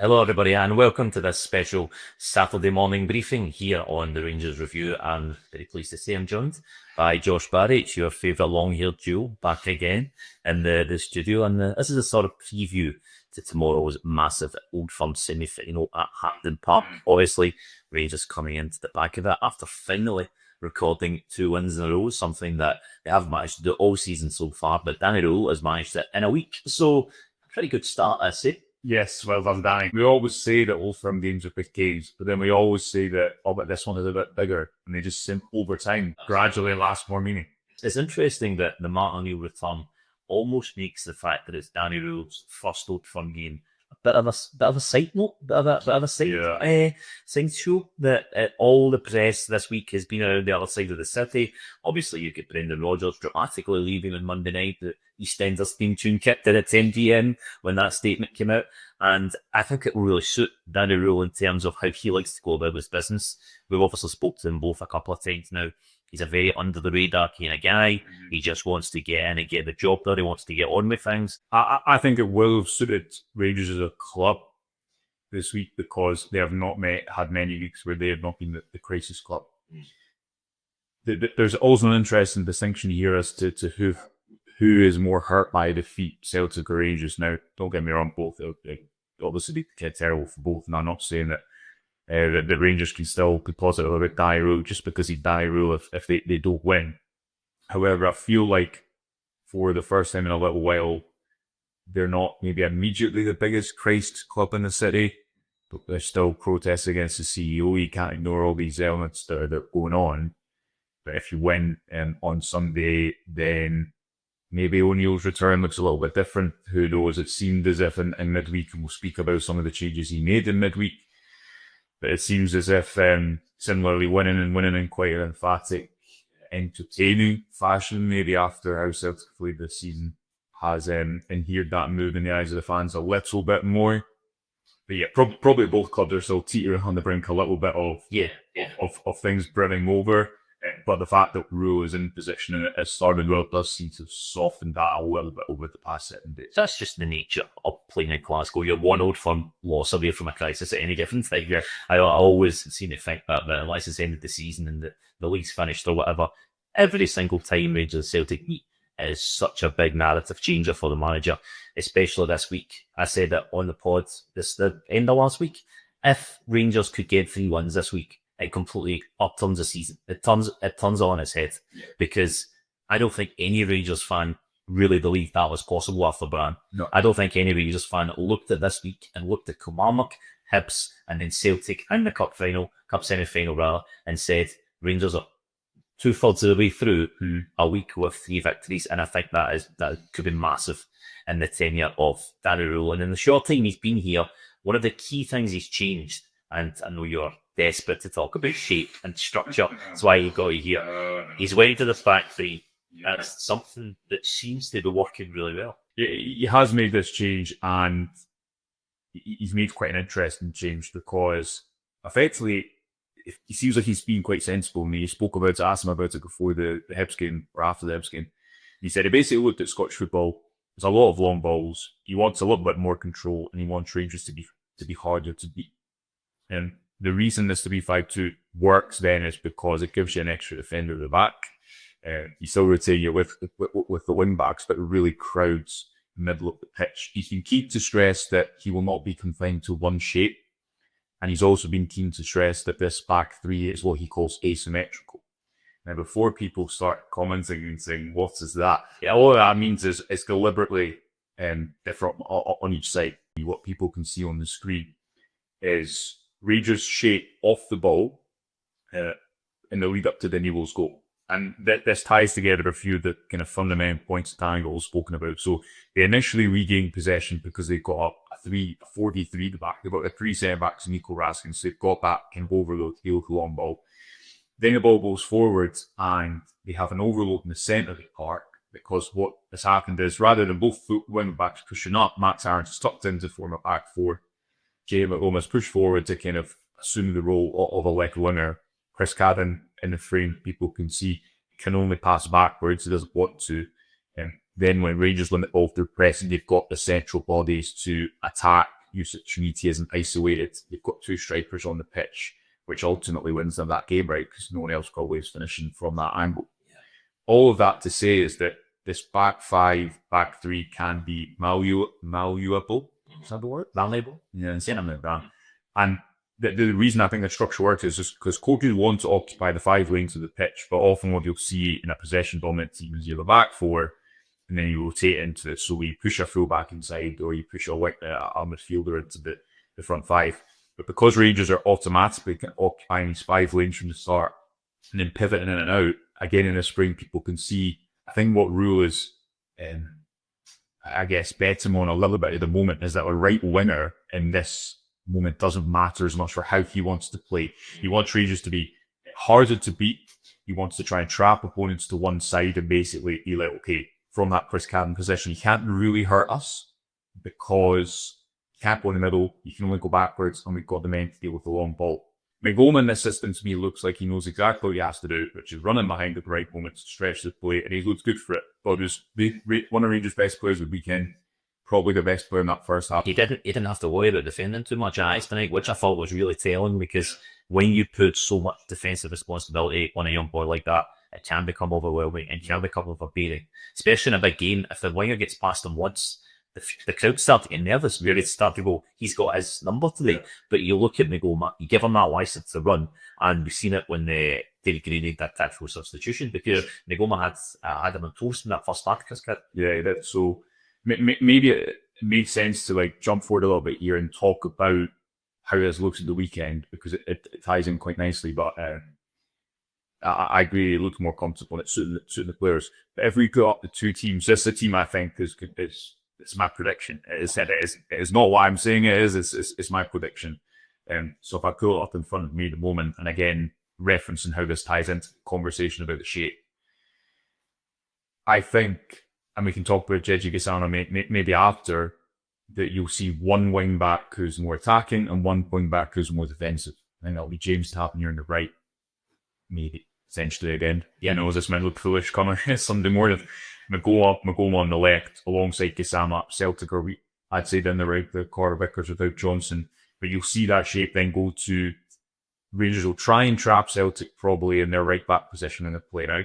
Hello, everybody, and welcome to this special Saturday morning briefing here on the Rangers Review. I'm very pleased to say I'm joined by Josh Barry, it's your favourite long-haired duo, back again in the studio. And this is a sort of preview to tomorrow's massive Old Firm semi-final at Hampden Park. Obviously, Rangers coming into the back of it after finally recording 2 wins in a row, something that they haven't managed to do all season so far, but Danny Rule has managed it in a week. So, a pretty good start, I say. Yes, well done, Danny. We always say that Old Firm games are big games, but then we always say that, but this one is a bit bigger, and they just over time gradually last more meaning. It's interesting that the Martin O'Neill return almost makes the fact that it's Danny Rule's first Old Firm game a bit of a side note, bit of a side show that all the press this week has been around the other side of the city. Obviously, you get Brendan Rodgers dramatically leaving on Monday night. The EastEnders theme tune kicked in at 10 p.m. when that statement came out, and I think it will really suit Danny Rule in terms of how he likes to go about his business. We've obviously spoke to him both a couple of times now. He's a very under-the-radar kind of guy. He just wants to get in and get the job done. He wants to get on with things. I think it will have suited Rangers as a club this week because they have not had many weeks where they have not been the crisis club. There's also an interesting distinction here as to who is more hurt by defeat, Celtic or Rangers. Now, don't get me wrong, both obviously be terrible for both, and I'm not saying that the Rangers can still be positive about Danny Rule just because he's Danny Rule if they don't win. However, I feel like for the first time in a little while, they're not maybe immediately the biggest Christ club in the city, but there's still protests against the CEO. You can't ignore all these elements that are going on. But if you win on Sunday, then maybe O'Neill's return looks a little bit different. Who knows? It seemed as if in midweek, and we'll speak about some of the changes he made in midweek, but it seems as if similarly winning in quite an emphatic, entertaining fashion, maybe after how Celtic played this season, has adhered that move in the eyes of the fans a little bit more. But yeah, probably both clubs are still teetering on the brink a little bit of things brimming over. But the fact that Rule is in position and it has started well does seem to have softened that a little bit over the past 7 days. That's just the nature of playing in Glasgow. You're 1 Old Firm loss away from a crisis at any given time. Yeah. I always seem to think that unless it's ended the season and the league's finished or whatever, every single time Rangers Celtic meet is such a big narrative changer for the manager, especially this week. I said that on the pod the end of last week. If Rangers could get 3 wins this week, it completely upturns the season. It turns on its head because I don't think any Rangers fan really believed that was possible after Brian. No. I don't think any Rangers fan looked at this week and looked at Kilmarnock, Hibs, and then Celtic in the cup semi-final rather, and said Rangers are 2/3 of the way through a week with 3 victories, and I think that could be massive in the tenure of Danny Rule. And in the short time he's been here, one of the key things he's changed, and I know you're desperate to talk about shape and structure. That's why he got you here. He's went to the factory, and it's something that seems to be working really well. He has made this change, and he's made quite an interesting change because effectively, he seems like he's been quite sensible. And he spoke about it, asked him about it before the Hibs game or after the Hibs game. He said he basically looked at Scottish football. There's a lot of long balls. He wants a little bit more control, and he wants Rangers to be harder to beat. And the reason this 3-5-2 works then is because it gives you an extra defender at the back. You still rotate you with the wing backs, but it really crowds the middle of the pitch. He's been keen to stress that he will not be confined to one shape. And he's also been keen to stress that this back three is what he calls asymmetrical. Now, before people start commenting and saying, what is that? Yeah, all that means is it's deliberately different on each side. What people can see on the screen is Rangers' shape off the ball in the lead up to the Newell's goal. And this ties together a few of the kind of fundamental points that Danny was spoken about. So they initially regained possession because they got a 4-3 at the back. They've got the 3 centre-backs and Nico Raskin. So they've got that kind of overload, heel to long ball. Then the ball goes forward and they have an overload in the centre of the park because what has happened is rather than both wing backs pushing up, Max Aarons tucked in to form a back four. Jay McLomas pushed forward to kind of assume the role of a left winger. Chris Cadden in the frame, people can see, can only pass backwards. He doesn't want to. Then when Rangers limit ball through pressing, they've got the central bodies to attack Yusuf Trinity isn't isolated. You've got two strikers on the pitch, which ultimately wins them that game, right? Because no one else probably is finishing from that angle. All of that to say is that this back five, back three can be malleable. Is that the word? Malleable. Yeah, something like that. And the reason I think the structure works is just because coaches want to occupy the 5 lanes of the pitch, but often what you'll see in a possession dominant team is you have a back four, and then you rotate into it. So you push a full back inside, or you push a midfielder into the front 5. But because Rangers are automatically occupying these 5 lanes from the start, and then pivoting in and out, again in the spring, people can see, I think what Rule is, I guess, betting on a little bit at the moment is that a right winger in this moment doesn't matter as much for how he wants to play. He wants Rangers to be harder to beat. He wants to try and trap opponents to one side and basically be like, okay, from that Chris Cabin position, you can't really hurt us because you can't go in the middle, you can only go backwards, and we've got the men to deal with the long ball. McGoldman in this system to me looks like he knows exactly what he has to do, which is running behind at the right moment to stretch the play, and he looks good for it. But he was one of Rangers' best players of the weekend, probably the best player in that first half. He didn't have to worry about defending too much at tonight, which I thought was really telling, because when you put so much defensive responsibility on a young boy like that, it can become overwhelming and can become overbearing, especially in a big game. If the winger gets past him once, the crowd start to get nervous. Where they start to go, he's got his number today. But you look at Migoma, you give him that license to run, and we've seen it when David Green made that tactical substitution, because Migoma had him on toast in that first Spartacus kit. Yeah, he did. So maybe it made sense to like jump forward a little bit here and talk about how this looks at the weekend, because it ties in quite nicely. But I agree, it looks more comfortable and it's suiting the players. But if we put up the two teams, this is a team I think it's my prediction. It is not what I'm saying it is, it's my prediction. So if I pull it up in front of me at the moment, and again, referencing how this ties into the conversation about the shape, I think, and we can talk about Jeji Gisano maybe after, that you'll see one wing back who's more attacking and one wing back who's more defensive. I think that'll be James Tavernier on the right, maybe, essentially again. Yeah, I know this might look foolish coming Sunday morning. McGowan on the left, alongside Gisama. Celtic are, I'd say, down the right, the Carter Vickers without Johnson. But you'll see that shape then go to Rangers will try and trap Celtic probably in their right back position in the play now.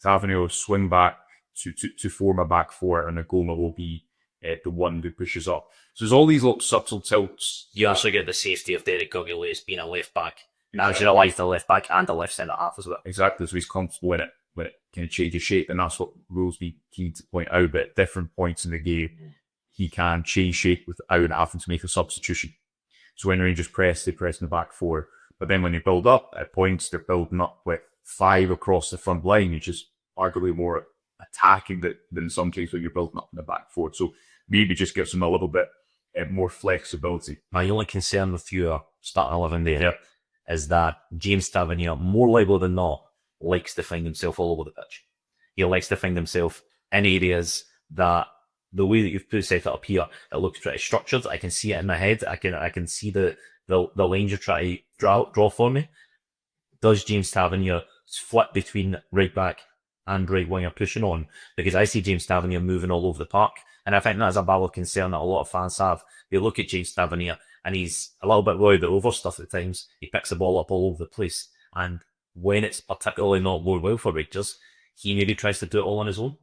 Tavernier will swing back to form a back four, and Ngoma will be the one who pushes up. So there's all these little subtle tilts. You also get the safety of Derek Gurgulis being a left back. Now he's realised the left back and the left centre half as well. Exactly, so he's comfortable in it when it kind of changes shape, and that's what Rules be keen to point out. But at different points in the game, he can change shape without having to make a substitution. So when Rangers press, they press in the back four. But then when they build up, at points they're building up with 5 across the front line, which is arguably more attacking than some cases when you're building up in the back four. So maybe just gives them a little bit more flexibility. My only concern with your starting 11 there is that James Tavernier, more liable than not, likes to find himself all over the pitch. He likes to find himself in areas that the way that you've set it up here, it looks pretty structured. I can see it in my head. I can see the lines you're trying to draw for me. Does James Tavernier flip between right back and right winger pushing on? Because I see James Tavernier moving all over the park, and I think that's a valid concern that a lot of fans have. They look at James Tavernier and he's a little bit worried about over stuff at times. He picks the ball up all over the place, and when it's particularly not going well for Rangers, he maybe tries to do it all on his own.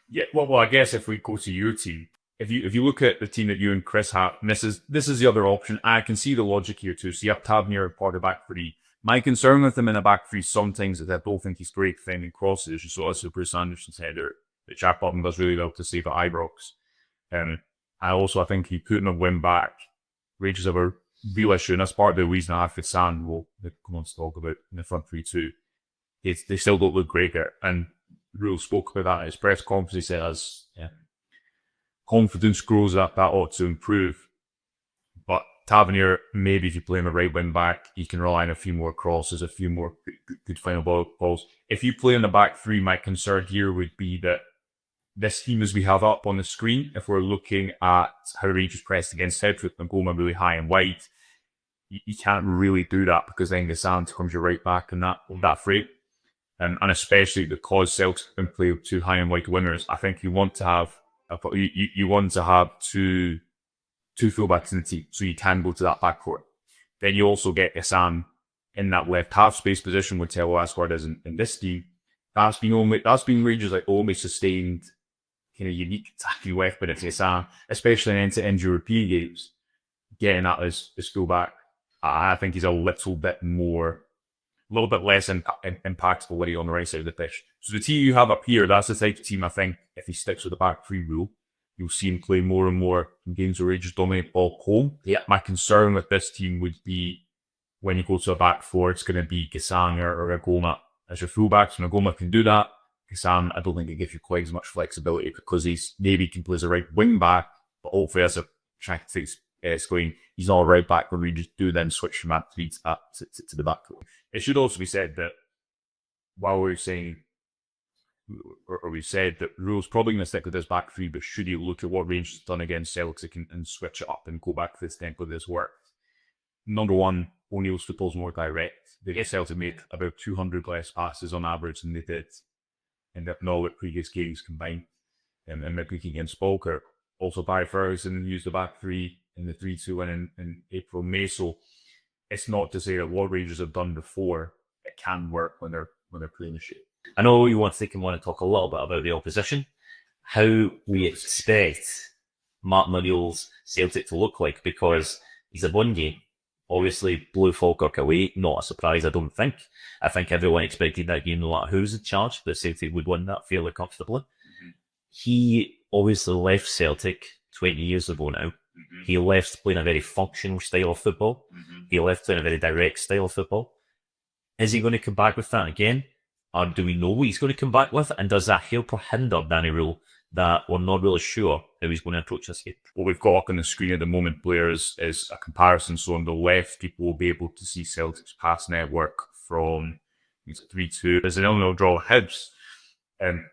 Yeah, well, I guess if we go to your team, if you look at the team that you and Chris have, and this is the other option. I can see the logic here too. So you have Tavernier part of back three. My concern with him in a back three sometimes is I don't think he's great defending crosses. You saw us with Bruce Anderson's header that Jack Button does really well to save at Ibrox. I think he couldn't have win back. Rangers have a real issue, and that's part of the reason I think San will come on to talk about in the front three too. They still don't look great there, and Rule spoke about that at his press conference. He said as confidence grows, that ought to improve. But Tavernier, maybe if you play him a right wing back, you can rely on a few more crosses, a few more good final balls. If you play in the back three, my concern here would be that this team as we have up on the screen, if we're looking at how Rangers pressed against Celtic and Goma really high and wide, you can't really do that, because then Gassan becomes your right back in that frame. And especially because Celtic can play with 2 high and wide wingers, I think you want to have two 2 fullbacks in the team, so you can go to that back four. Then you also get Hassan in that left half space position with Teo Asquard as in this team. That's been Rangers like only sustained kind of unique attacking weapon at Hassan, especially in end-to-end European games. Getting that as fullback, I think he's a little bit less impactful when he's on the right side of the pitch. So the team you have up here, that's the type of team I think, if he sticks with the back three rule, you'll see him play more and more in games where Rangers dominate ball home. Yeah. My concern with this team would be when you go to a back four, it's going to be Gasang or Agoma as your fullbacks. When Agoma can do that, Gasang, I don't think it gives you quite as much flexibility because maybe he can play as a right wing back, but hopefully as a trying to take going, he's not a right back when Rangers do then switch from that three to the back four. It should also be said that while we're saying, or we said that Rule's probably going to stick with this back three, but should you look at what Rangers has done against Celtic and switch it up and go back to this tempo this work? Number one, O'Neill's football's more direct. Celtic made about 200 less passes on average than they did in all the previous games combined. And midweek against Falker. Also, Barry Ferguson used the back three in the 3-2 win in April, May. So it's not to say that what Rangers have done before, it can work when they're playing the shape. I know you want to talk a little bit about the opposition, how we expect Mark Murray's Celtic to look like, because he's a one game. Obviously, blew Falkirk away, not a surprise, I don't think. I think everyone expected that game, no matter who's in charge, that Celtic would win that fairly comfortably. Mm-hmm. He obviously left Celtic 20 years ago now. Mm-hmm. He left playing a very functional style of football. Mm-hmm. He left playing a very direct style of football. Is he going to come back with that again? Or do we know what he's going to come back with? And does that help or hinder Danny Rule that we're not really sure how he's going to approach this game? What we've got up on the screen at the moment, Blair, is a comparison. So on the left, people will be able to see Celtic's pass network from 3-2. There's an 0-0 draw at Hibs. And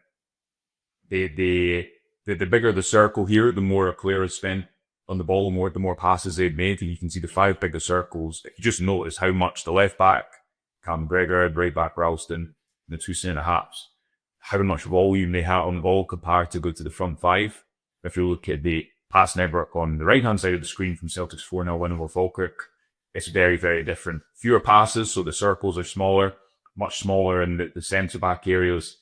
the bigger the circle here, the more a player has spent on the ball, the more passes they've made. And you can see the 5 bigger circles. If you just notice how much the left back, Cam Gregor, right back Ralston, the 2 centre halves, how much volume they have on the ball compared to go to the front 5. If you look at the pass network on the right-hand side of the screen from Celtic's 4-0 win over Falkirk, it's very, very different. Fewer passes, so the circles are smaller, much smaller in the centre-back areas,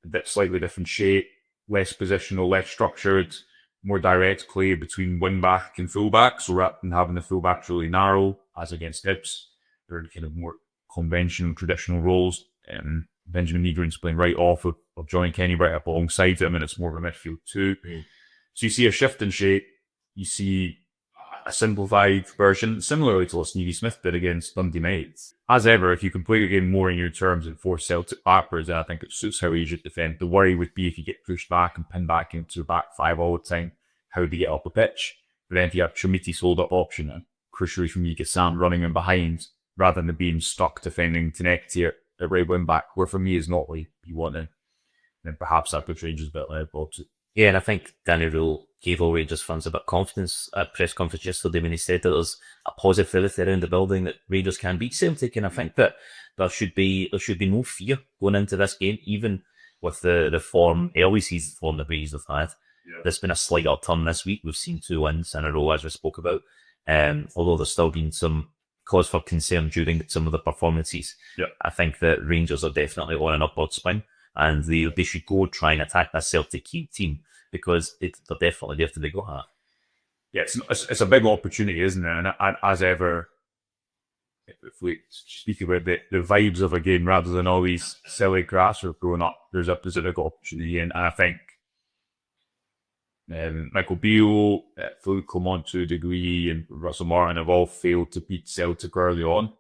a bit slightly different shape, less positional, less structured, more direct play between wing-back and full-back, so rather than having the full-backs really narrow, as against Hibs, they're kind of more conventional, traditional roles. Benjamin Negrin's playing right off of Johnny Kenny right up alongside him, and it's more of a midfield too. Mm. So you see a shift in shape, you see a simplified version, similarly to what Sneedy Smith did against Dundee United. As ever, if you can play the game more in your terms and force Celtic backwards, I think it suits how you should defend. The worry would be if you get pushed back and pinned back into the back 5 all the time, how do you get up a pitch? But then if you have Chomiti's hold-up option, and crucially from you get Sam running in behind, rather than being stuck defending Tenecti at right wing back, where for me is not what you want to. Then perhaps that puts Rangers a bit led ball too. Yeah, and I think Danny Rule gave all Rangers fans a bit of confidence at press conference yesterday when he said that there's a positivity around the building that Rangers can beat Celtic, and I think that there should be no fear going into this game, even with the form, early season form that Rangers have had. Yeah. There's been a slight upturn this week. We've seen 2 wins in a row, as we spoke about. Although there's still been some cause for concern during some of the performances. Yeah. I think that Rangers are definitely on an upward spin, and they should go try and attack that Celtic team, because they're definitely there to be got at. Yeah, it's a big opportunity, isn't it? And as ever, if we speak about the vibes of a game rather than all these silly grass or growing up, there's a big opportunity, and I think Michael Beale, Philippe Clement to a degree, and Russell Martin have all failed to beat Celtic early on,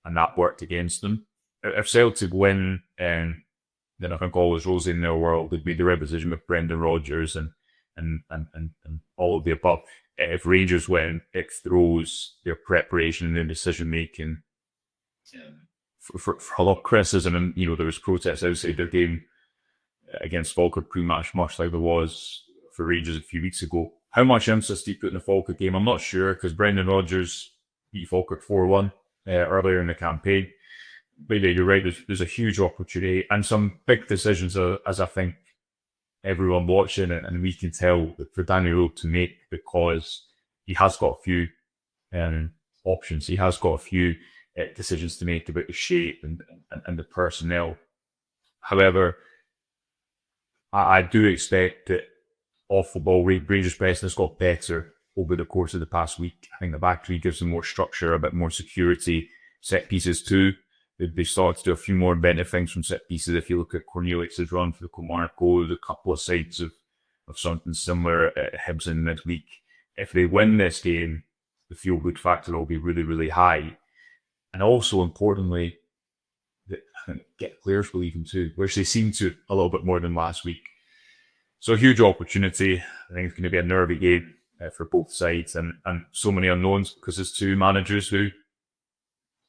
and that worked against them. If Celtic win, then I think all is rosy in their world. It'd be the reposition with Brendan Rodgers and all of the above. If Rangers win, it throws their preparation and their decision making for a lot of criticism. And there was protests outside their game against Falkirk pre-match, much like there was for Rangers a few weeks ago. How much emphasis do you put in the Falkirk game? I'm not sure, because Brendan Rodgers beat Falkirk 4-1 earlier in the campaign. But yeah, you're right, there's a huge opportunity and some big decisions, as I think everyone watching it, and we can tell, for Danny Rule to make, because he has got a few options. He has got a few decisions to make about the shape and the personnel. However, I do expect that off the ball, Rangers pressing has got better over the course of the past week. I think the back three gives them more structure, a bit more security. Set pieces too. They started to do a few more inventive things from set pieces. If you look at Cornelius' run for the Comarco, a couple of sides of something similar at Hibs in midweek. If they win this game, the feel-good factor will be really, really high. And also, importantly, get players believing too, which they seem to a little bit more than last week. So a huge opportunity. I think it's going to be a nervy game for both sides, and so many unknowns because there's two managers who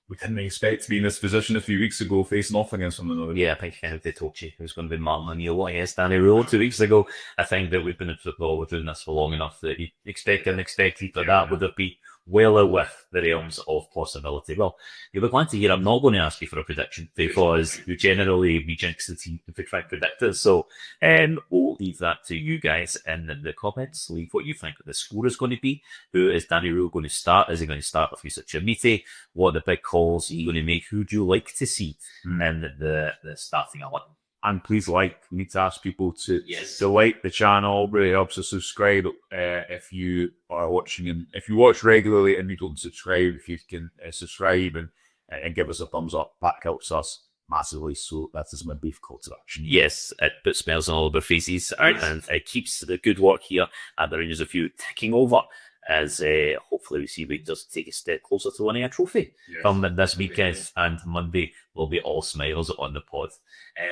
we didn't expect to be in this position a few weeks ago, facing off against one another. Yeah, I think they told you it was going to be Martin O'Neill against Danny Rule 2 weeks ago. I think that we've been in football, we're doing this for long enough that you expect unexpected, but that would have been well out with the realms of possibility. Well, you'll be glad to hear I'm not going to ask you for a prediction because you generally jinx the team if we try to predict it. So we'll leave that to you guys in the comments. Leave what you think the score is going to be. Who is Danny Rule going to start? Is he going to start with Yusa Chamite? What are the big calls are you going to make? Who do you like to see in the starting 11? And please we need to ask people to like the channel. Really helps us subscribe if you are watching, and if you watch regularly and you don't subscribe, if you can subscribe and give us a thumbs up, that helps us massively. So that is my brief call to action. Yes, it puts smiles on all of our faces and it keeps the good work here at the Rangers of You ticking over, as hopefully we see Rangers take a step closer to winning a trophy from this weekend, and Monday will be all smiles on the pod.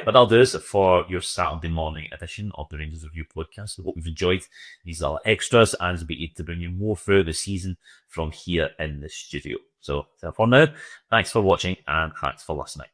But that'll do us for your Saturday morning edition of the Rangers Review podcast. I hope you've enjoyed. These are extras, and it'll be to bring you more throughout the season from here in the studio. So for now, thanks for watching and thanks for listening.